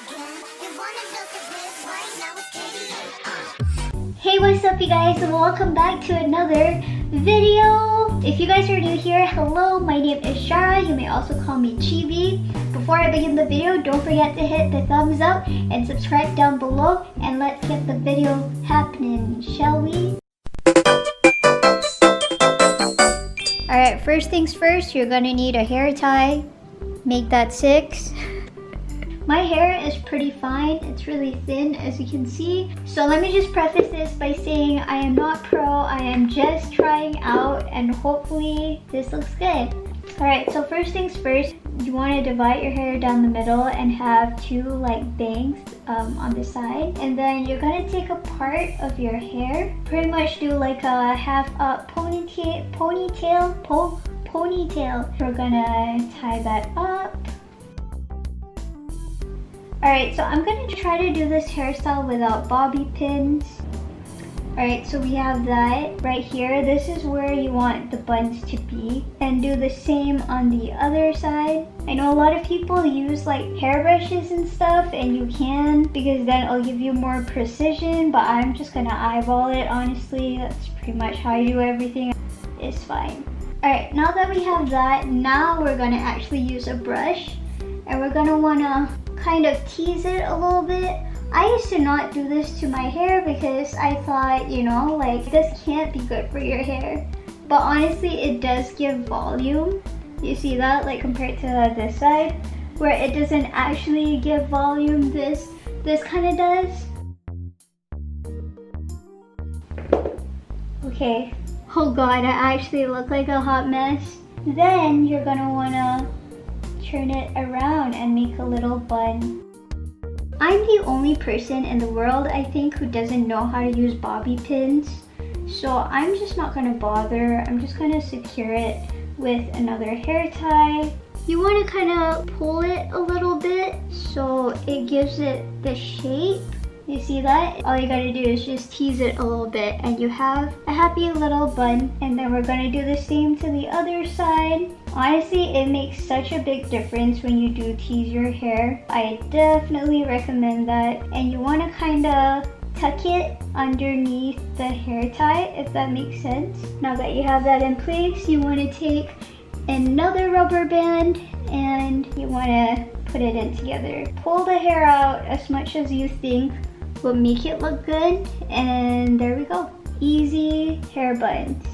Hey, what's up you guys, and welcome back to another video. If you guys are new here, hello, my name is Syara. You may also call me Chibi. Before I begin the video, don't forget to hit the thumbs up and subscribe down below, and let's get the video happening, shall we? Alright, first things first, you're gonna need a hair tie. Make that 6. My hair is pretty fine. It's really thin, as you can see. So let me just preface this by saying I am not pro. I am just trying out, and hopefully this looks good. Alright, so first things first, you want to divide your hair down the middle and have 2 like bangs on the side. And then you're going to take a part of your hair, pretty much do like a half up ponytail. We're going to tie that up. Alright, so I'm going to try to do this hairstyle without bobby pins. Alright, so we have that right here. This is where you want the buns to be. And do the same on the other side. I know a lot of people use like hairbrushes and stuff, and you can, because then it'll give you more precision, but I'm just going to eyeball it, honestly. That's pretty much how I do everything. It's fine. Alright, now that we have that, now we're going to actually use a brush. And we're going to want to kind of tease it a little bit. I used to not do this to my hair because I thought, you know, like this can't be good for your hair. But honestly, it does give volume. You see that, like compared to this side, where it doesn't actually give volume. This kind of does. Okay. Oh god, I actually look like a hot mess. Then you're gonna wanna turn it around and make a little bun. I'm the only person in the world, I think, who doesn't know how to use bobby pins. So I'm just not gonna bother. I'm just gonna secure it with another hair tie. You wanna kind of pull it a little bit so it gives it the shape. You see that? All you gotta do is just tease it a little bit and you have a happy little bun. And then we're gonna do the same to the other side. Honestly, it makes such a big difference when you do tease your hair. I definitely recommend that. And you wanna kinda tuck it underneath the hair tie, if that makes sense. Now that you have that in place, you wanna take another rubber band and you wanna put it in together. Pull the hair out as much as you think will make it look good, and there we go. Easy hair buns.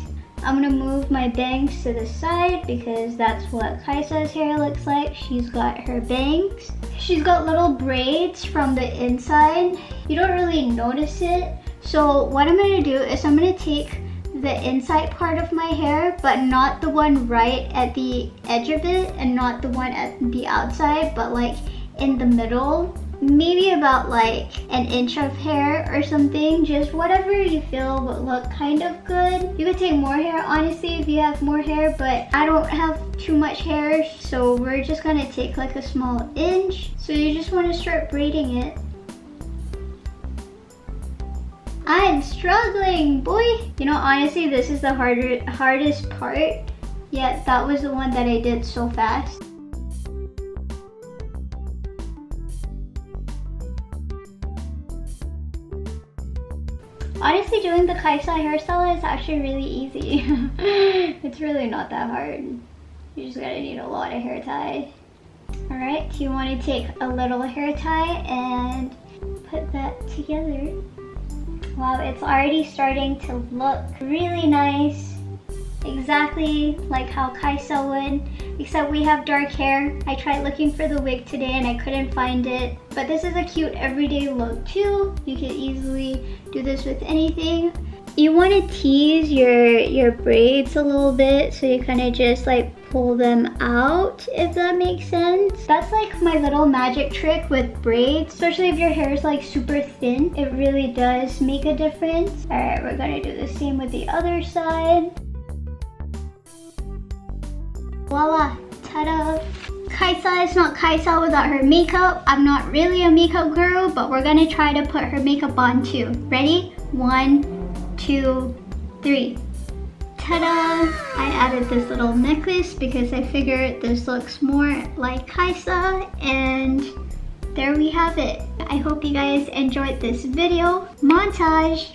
I'm gonna move my bangs to the side because that's what Kai'Sa's hair looks like. She's got her bangs. She's got little braids from the inside. You don't really notice it. So what I'm gonna do is I'm gonna take the inside part of my hair, but not the one right at the edge of it, and not the one at the outside, but like in the middle. Maybe about like an inch of hair or something. Just whatever you feel would look kind of good. You could take more hair, honestly, if you have more hair, but I don't have too much hair, so we're just gonna take like a small inch. So you just want to start braiding it. I'm struggling, boy. You know, honestly, this is the hardest part, yet that was the one that I did so fast. Honestly, doing the Kai'Sa hairstyle is actually really easy. It's really not that hard. You just gotta need a lot of hair tie. Alright, you want to take a little hair tie and put that together. Wow, it's already starting to look really nice. Exactly like how Kai'Sa would, except we have dark hair. I tried looking for the wig today and I couldn't find it. But this is a cute everyday look too. You can easily do this with anything. You want to tease your braids a little bit, so you kind of just like pull them out, if that makes sense. That's like my little magic trick with braids, especially if your hair is like super thin. It really does make a difference. Alright, we're gonna do the same with the other side. Voila, ta-da! Kai'Sa is not Kai'Sa without her makeup. I'm not really a makeup guru, but we're gonna try to put her makeup on too. Ready? 1, 2, 3. Ta-da! I added this little necklace because I figured this looks more like Kai'Sa, and there we have it. I hope you guys enjoyed this video. Montage!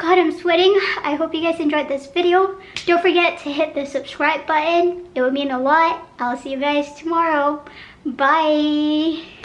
God, I'm sweating. I hope you guys enjoyed this video. Don't forget to hit the subscribe button. It would mean a lot. I'll see you guys tomorrow. Bye.